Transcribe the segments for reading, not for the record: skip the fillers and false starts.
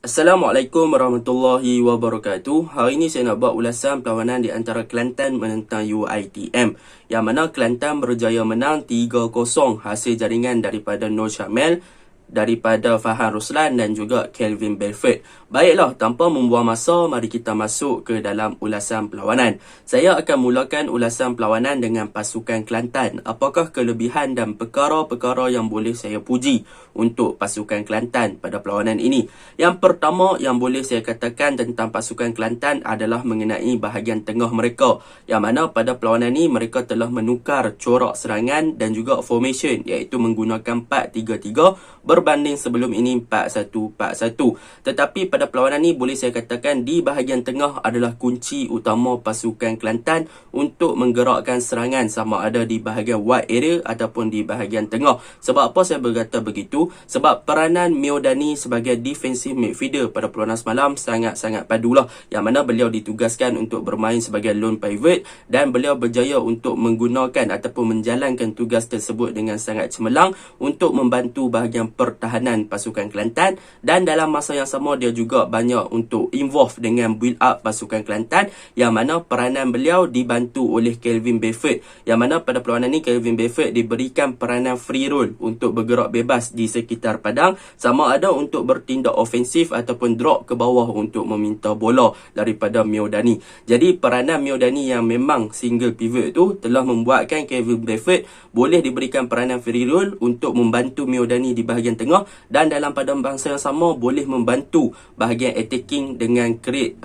Assalamualaikum warahmatullahi wabarakatuh. Hari ini saya nak buat ulasan perlawanan di antara Kelantan menentang UiTM, yang mana Kelantan berjaya menang 3-0 hasil jaringan daripada Nur Syamil, daripada Fahan Roslan dan juga Kelvin Belfort. Baiklah, tanpa membuang masa, mari kita masuk ke dalam ulasan perlawanan. Saya akan mulakan ulasan perlawanan dengan pasukan Kelantan. Apakah kelebihan dan perkara-perkara yang boleh saya puji untuk pasukan Kelantan pada perlawanan ini? Yang pertama yang boleh saya katakan tentang pasukan Kelantan adalah mengenai bahagian tengah mereka, yang mana pada perlawanan ini mereka telah menukar corak serangan dan juga formation, iaitu menggunakan 4-3-3 berbanding sebelum ini 4-1-4-1. Tetapi pada perlawanan ini boleh saya katakan di bahagian tengah adalah kunci utama pasukan Kelantan untuk menggerakkan serangan, sama ada di bahagian wide area ataupun di bahagian tengah. Sebab apa saya berkata begitu? Sebab peranan Miodani sebagai defensive midfielder pada perlawanan semalam sangat-sangat padulah, yang mana beliau ditugaskan untuk bermain sebagai lone pivot dan beliau berjaya untuk menggunakan ataupun menjalankan tugas tersebut dengan sangat cemerlang untuk membantu bahagian pertahanan pasukan Kelantan, dan dalam masa yang sama dia juga banyak untuk involve dengan build up pasukan Kelantan, yang mana peranan beliau dibantu oleh Kelvin Belfort, yang mana pada perlawanan ini Kelvin Belfort diberikan peranan free roll untuk bergerak bebas di sekitar padang, sama ada untuk bertindak ofensif ataupun drop ke bawah untuk meminta bola daripada Miodani. Jadi peranan Miodani yang memang single pivot tu telah membuatkan Kelvin Belfort boleh diberikan peranan free roll untuk membantu Miodani di bahagian tengah, dan dalam pada masa yang sama boleh membantu bahagian attacking dengan create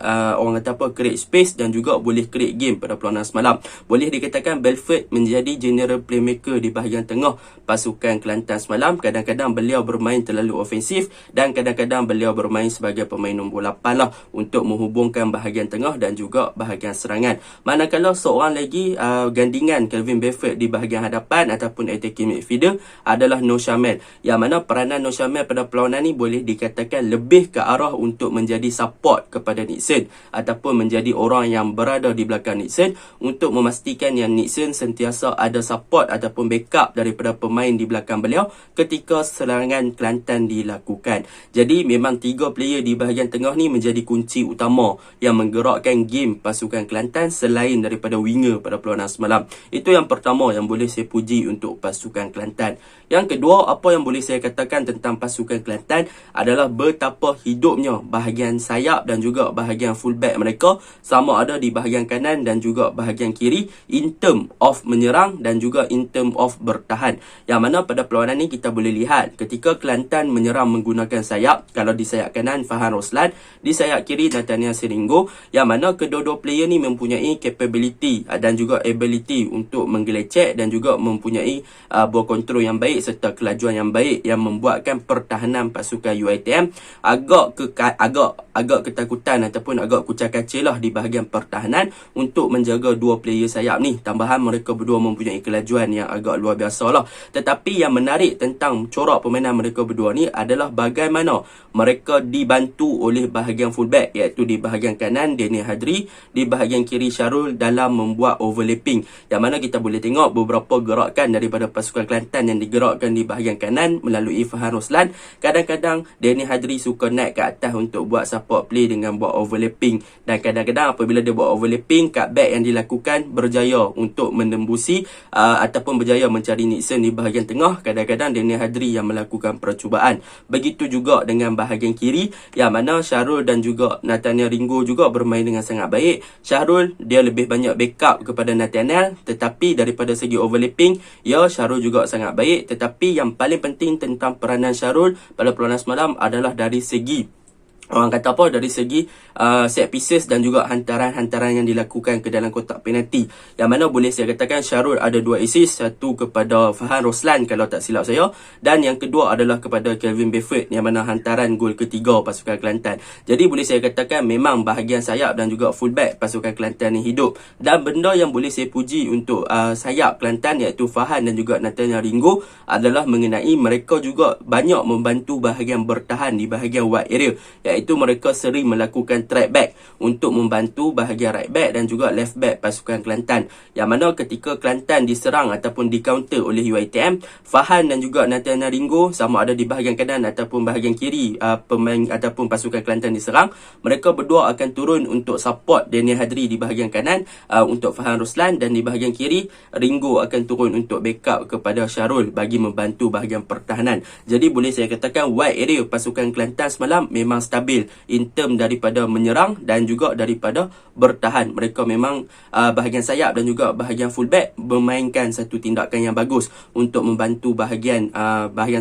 create space dan juga boleh create game pada perlawanan semalam. Boleh dikatakan Belfort menjadi general playmaker di bahagian tengah pasukan Kelantan semalam. Kadang-kadang beliau bermain terlalu ofensif dan kadang-kadang beliau bermain sebagai pemain nombor 8 lah untuk menghubungkan bahagian tengah dan juga bahagian serangan. Manakala seorang lagi gandingan Kelvin Belfort di bahagian hadapan ataupun attacking midfielder adalah Nur Syamil, yang mana peranan Nur Syamil pada perlawanan ini boleh dikatakan lebih ke arah untuk menjadi support kepada Nixon ataupun menjadi orang yang berada di belakang Nixon untuk memastikan yang Nixon sentiasa ada support ataupun backup daripada pemain di belakang beliau ketika serangan Kelantan dilakukan. Jadi memang 3 player di bahagian tengah ni menjadi kunci utama yang menggerakkan game pasukan Kelantan selain daripada winger pada perlawanan semalam. Itu yang pertama yang boleh saya puji untuk pasukan Kelantan. Yang kedua, apa yang boleh saya katakan tentang pasukan Kelantan adalah betapa hidupnya bahagian sayap dan juga bahagian fullback mereka, sama ada di bahagian kanan dan juga bahagian kiri, in term of menyerang dan juga in term of bertahan. Yang mana pada perlawanan ni kita boleh lihat ketika Kelantan menyerang menggunakan sayap, kalau di sayap kanan Fahan Roslan, di sayap kiri Nathaniel Seringo, yang mana kedua-dua player ni mempunyai capability dan juga ability untuk menggelecek dan juga mempunyai ball control yang baik serta kelajuan yang baik, yang membuatkan pertahanan pasukan UiTM agak ketakutan ataupun agak kucak-kacir lah di bahagian pertahanan untuk menjaga dua player sayap ni. Tambahan mereka berdua mempunyai kelajuan yang agak luar biasa lah. Tetapi yang menarik tentang corak permainan mereka berdua ni adalah bagaimana mereka dibantu oleh bahagian fullback, iaitu di bahagian kanan Daniel Hadri, di bahagian kiri Syarul dalam membuat overlapping, yang mana kita boleh tengok beberapa gerakan daripada pasukan Kelantan yang digerakkan di bahagian kanan melalui Fahan Roslan. Kadang-kadang Daniel Hadri suka naik ke atas untuk buat support play dengan buat overlapping, dan kadang-kadang apabila dia buat overlapping, cutback yang dilakukan berjaya untuk menembusi ataupun berjaya mencari Nixon di bahagian tengah. Kadang-kadang Daniel Hadri yang melakukan percubaan. Begitu juga dengan bahagian kiri, yang mana Syarul dan juga Nathaniel Ringo juga bermain dengan sangat baik. Syarul dia lebih banyak backup kepada Nathaniel, tetapi daripada segi overlapping, ya Syarul juga sangat baik. Tetapi yang paling penting tentang peranan Syarul pada perlawanan semalam adalah dari segi dari segi set pieces dan juga hantaran-hantaran yang dilakukan ke dalam kotak penalti, yang mana boleh saya katakan Syarul ada 2 assist, satu kepada Fahan Roslan kalau tak silap saya, dan yang kedua adalah kepada Kelvin Belfort, yang mana hantaran gol ketiga pasukan Kelantan. Jadi boleh saya katakan memang bahagian sayap dan juga fullback pasukan Kelantan ni hidup, dan benda yang boleh saya puji untuk sayap Kelantan iaitu Fahan dan juga Nathaniel Ringo adalah mengenai mereka juga banyak membantu bahagian bertahan di bahagian wide area, iaitu mereka sering melakukan track back untuk membantu bahagian right back dan juga left back pasukan Kelantan. Yang mana ketika Kelantan diserang ataupun di counter oleh UiTM, Fahan dan juga Nathaniel Ringo sama ada di bahagian kanan ataupun bahagian kiri pemain ataupun pasukan Kelantan diserang, mereka berdua akan turun untuk support Daniel Hadri di bahagian kanan untuk Fahan Ruslan, dan di bahagian kiri Ringo akan turun untuk backup kepada Syarul bagi membantu bahagian pertahanan. Jadi boleh saya katakan wide area pasukan Kelantan semalam memang stabil in term daripada menyerang dan juga daripada bertahan. Mereka memang bahagian sayap dan juga bahagian fullback memainkan satu tindakan yang bagus untuk membantu bahagian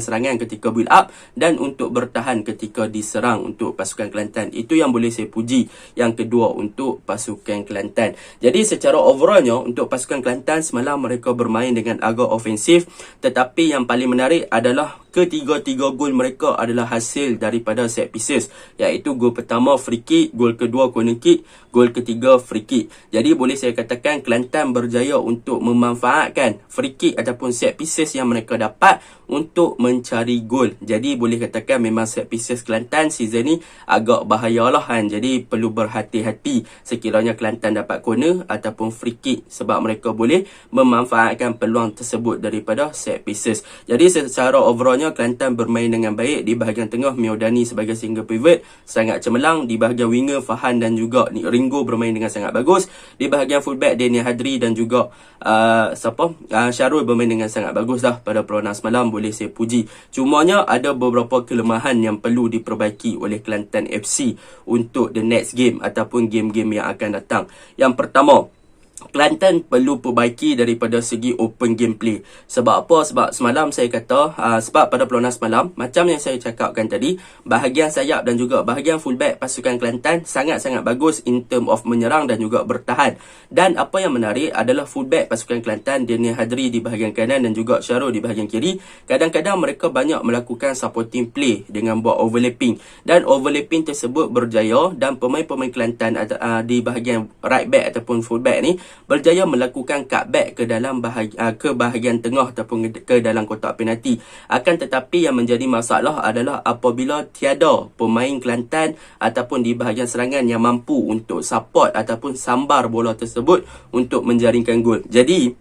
serangan ketika build up dan untuk bertahan ketika diserang untuk pasukan Kelantan. Itu yang boleh saya puji yang kedua untuk pasukan Kelantan. Jadi secara overallnya untuk pasukan Kelantan semalam mereka bermain dengan agak ofensif, tetapi yang paling menarik adalah ketiga-tiga gol mereka adalah hasil daripada set pieces, iaitu gol pertama free kick, gol kedua corner kick, gol ketiga free kick. Jadi boleh saya katakan Kelantan berjaya untuk memanfaatkan free kick ataupun set pieces yang mereka dapat untuk mencari gol. Jadi boleh katakan memang set pieces Kelantan season ni agak bahayalah kan. Jadi perlu berhati-hati sekiranya Kelantan dapat corner ataupun free kick, sebab mereka boleh memanfaatkan peluang tersebut daripada set pieces. Jadi secara overall Kelantan bermain dengan baik. Di bahagian tengah Miodani sebagai single pivot sangat cemerlang. Di bahagian winger Fahan dan juga Ringo bermain dengan sangat bagus. Di bahagian fullback Daniel Hadri dan juga Syarul bermain dengan sangat bagus dah pada perlawanan semalam, boleh saya puji. Cumanya ada beberapa kelemahan yang perlu diperbaiki oleh Kelantan FC untuk the next game ataupun game-game yang akan datang. Yang pertama, Kelantan perlu perbaiki daripada segi open gameplay. Sebab apa? Sebab semalam saya kata, sebab pada perlawanan semalam, macam yang saya cakapkan tadi, bahagian sayap dan juga bahagian fullback pasukan Kelantan sangat-sangat bagus in term of menyerang dan juga bertahan. Dan apa yang menarik adalah fullback pasukan Kelantan, Daniel Hadri di bahagian kanan dan juga Syarul di bahagian kiri, kadang-kadang mereka banyak melakukan supporting play dengan buat overlapping. Dan overlapping tersebut berjaya, dan pemain-pemain Kelantan di bahagian right back ataupun fullback ni berjaya melakukan cutback ke dalam ke bahagian tengah ataupun ke dalam kotak penalti. Akan tetapi yang menjadi masalah adalah apabila tiada pemain Kelantan ataupun di bahagian serangan yang mampu untuk support ataupun sambar bola tersebut untuk menjaringkan gol. Jadi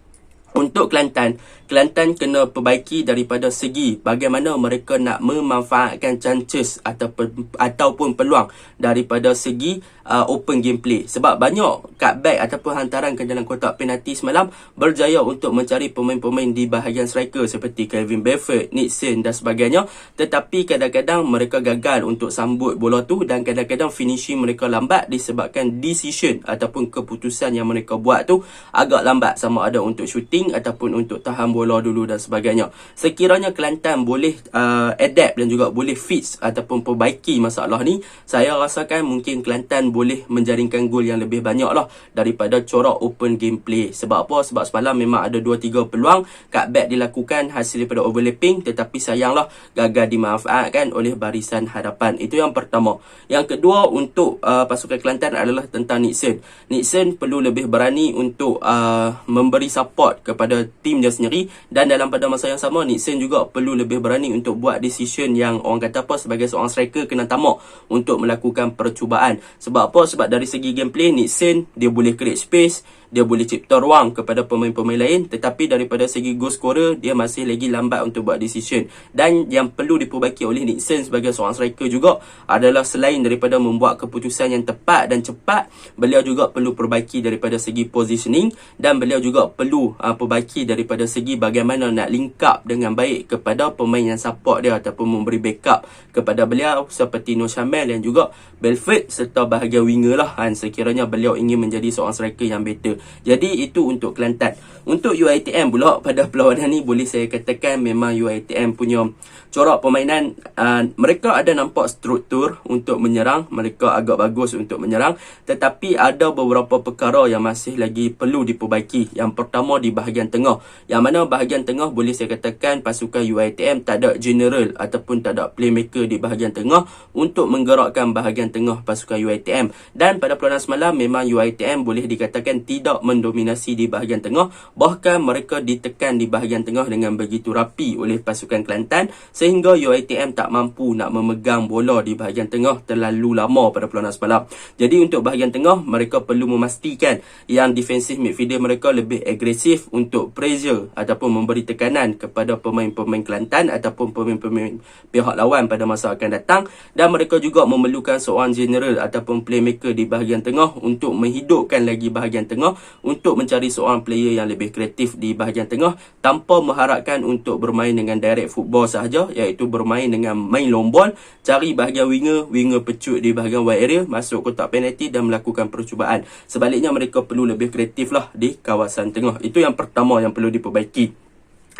untuk Kelantan kena perbaiki daripada segi bagaimana mereka nak memanfaatkan chances ataupun peluang daripada segi open gameplay. Sebab banyak cutback ataupun hantaran ke dalam kotak penalti semalam berjaya untuk mencari pemain-pemain di bahagian striker seperti Kelvin Bedford, Nixon dan sebagainya. Tetapi kadang-kadang mereka gagal untuk sambut bola tu, dan kadang-kadang finishing mereka lambat disebabkan decision ataupun keputusan yang mereka buat tu agak lambat, sama ada untuk shooting ataupun untuk tahan bola dulu dan sebagainya. Sekiranya Kelantan boleh adapt dan juga boleh fix ataupun perbaiki masalah ni, saya rasakan mungkin Kelantan boleh menjaringkan gol yang lebih banyak lah daripada corak open gameplay. Sebab apa? Sebab semalam memang ada 2-3 peluang cutback dilakukan hasil daripada overlapping, tetapi sayanglah gagal dimanfaatkan oleh barisan hadapan. Itu yang pertama. Yang kedua untuk pasukan Kelantan adalah tentang Nixon. Nixon perlu lebih berani untuk memberi support kepada tim dia sendiri, dan dalam pada masa yang sama Nixon juga perlu lebih berani untuk buat decision yang orang kata apa, sebagai seorang striker kena tamak untuk melakukan percubaan. Sebab apa? Sebab dari segi gameplay Nixon dia boleh create space, dia boleh cipta ruang kepada pemain-pemain lain, tetapi daripada segi goal scorer dia masih lagi lambat untuk buat decision. Dan yang perlu diperbaiki oleh Nixon sebagai seorang striker juga adalah selain daripada membuat keputusan yang tepat dan cepat, beliau juga perlu perbaiki daripada segi positioning, dan beliau juga perlu perbaiki daripada segi bagaimana nak link up dengan baik kepada pemain yang support dia ataupun memberi backup kepada beliau seperti Nur Syamil dan juga Belford serta bahagian winger lah kan, sekiranya beliau ingin menjadi seorang striker yang better. Jadi itu untuk Kelantan. Untuk UiTM pula pada perlawanan ni boleh saya katakan memang UiTM punya corak permainan, mereka ada nampak struktur untuk menyerang, mereka agak bagus untuk menyerang, tetapi ada beberapa perkara yang masih lagi perlu diperbaiki. Yang pertama di bahagian tengah, yang mana bahagian tengah boleh saya katakan pasukan UiTM tak ada general ataupun tak ada playmaker di bahagian tengah untuk menggerakkan bahagian tengah pasukan UiTM. Dan pada perlawanan semalam memang UiTM boleh dikatakan tidak mendominasi di bahagian tengah, Bahkan mereka ditekan di bahagian tengah dengan begitu rapi oleh pasukan Kelantan sehingga UiTM tak mampu nak memegang bola di bahagian tengah terlalu lama pada perlawanan semalam. Jadi untuk bahagian tengah, mereka perlu memastikan yang defensive midfielder mereka lebih agresif untuk pressure ataupun memberi tekanan kepada pemain-pemain Kelantan ataupun pemain-pemain pihak lawan pada masa akan datang, dan mereka juga memerlukan seorang general ataupun playmaker di bahagian tengah untuk menghidupkan lagi bahagian tengah untuk mencari seorang player yang lebih kreatif di bahagian tengah tanpa mengharapkan untuk bermain dengan direct football sahaja, iaitu bermain dengan main long ball, cari bahagian winger pecut di bahagian wide area, masuk kotak penalti dan melakukan percubaan. Sebaliknya mereka perlu lebih kreatif lah di kawasan tengah. Itu yang pertama yang perlu diperbaiki.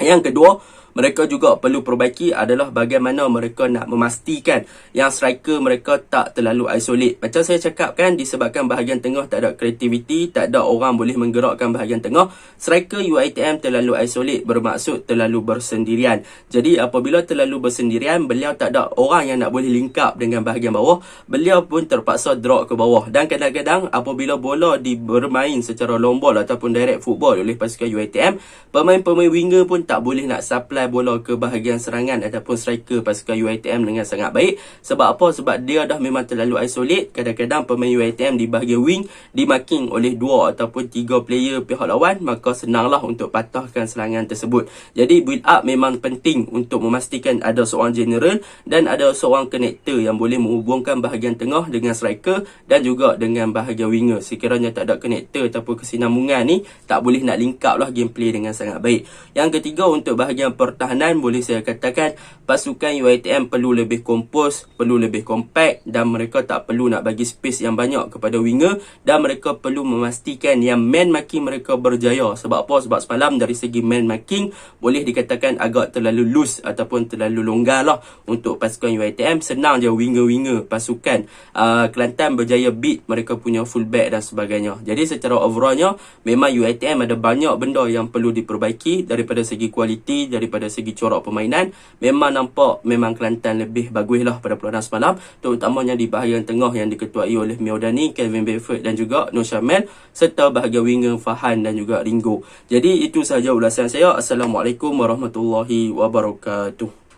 Yang kedua, mereka juga perlu perbaiki adalah bagaimana mereka nak memastikan yang striker mereka tak terlalu isolate. Macam saya cakapkan, disebabkan bahagian tengah tak ada kreativiti, tak ada orang boleh menggerakkan bahagian tengah, striker UiTM terlalu isolate, bermaksud terlalu bersendirian. Jadi apabila terlalu bersendirian, beliau tak ada orang yang nak boleh link up dengan bahagian bawah, beliau pun terpaksa drop ke bawah. Dan kadang-kadang apabila bola bermain secara long ball ataupun direct football oleh pasukan UiTM, pemain-pemain winger pun tak boleh nak supply bola ke bahagian serangan ataupun striker pasukan UiTM dengan sangat baik. Sebab apa? Sebab dia dah memang terlalu isolate. Kadang-kadang pemain UiTM di bahagian wing dimarking oleh 2 ataupun 3 player pihak lawan, maka senanglah untuk patahkan serangan tersebut. Jadi build up memang penting untuk memastikan ada seorang general dan ada seorang connector yang boleh menghubungkan bahagian tengah dengan striker dan juga dengan bahagian winger. Sekiranya tak ada connector ataupun kesinambungan ni, tak boleh nak link up lah gameplay dengan sangat baik. Yang ketiga, untuk bahagian pertahanan, boleh saya katakan pasukan UiTM perlu lebih kompos, perlu lebih compact, dan mereka tak perlu nak bagi space yang banyak kepada winger, dan mereka perlu memastikan yang man marking mereka berjaya. Sebab apa? Sebab semalam dari segi man marking boleh dikatakan agak terlalu loose ataupun terlalu longgar lah untuk pasukan UiTM. Senang je winger-winger pasukan Kelantan berjaya beat mereka punya fullback dan sebagainya. Jadi secara overallnya memang UiTM ada banyak benda yang perlu diperbaiki daripada segi kualiti, daripada segi corak permainan. Memang nampak memang Kelantan lebih bagus lah pada perlawanan semalam, terutamanya di bahagian tengah yang diketuai oleh Miaudani, Kelvin Bedford dan juga Nur Syamel, serta bahagian winger Fahan dan juga Ringo. Jadi itu sahaja ulasan saya. Assalamualaikum warahmatullahi wabarakatuh.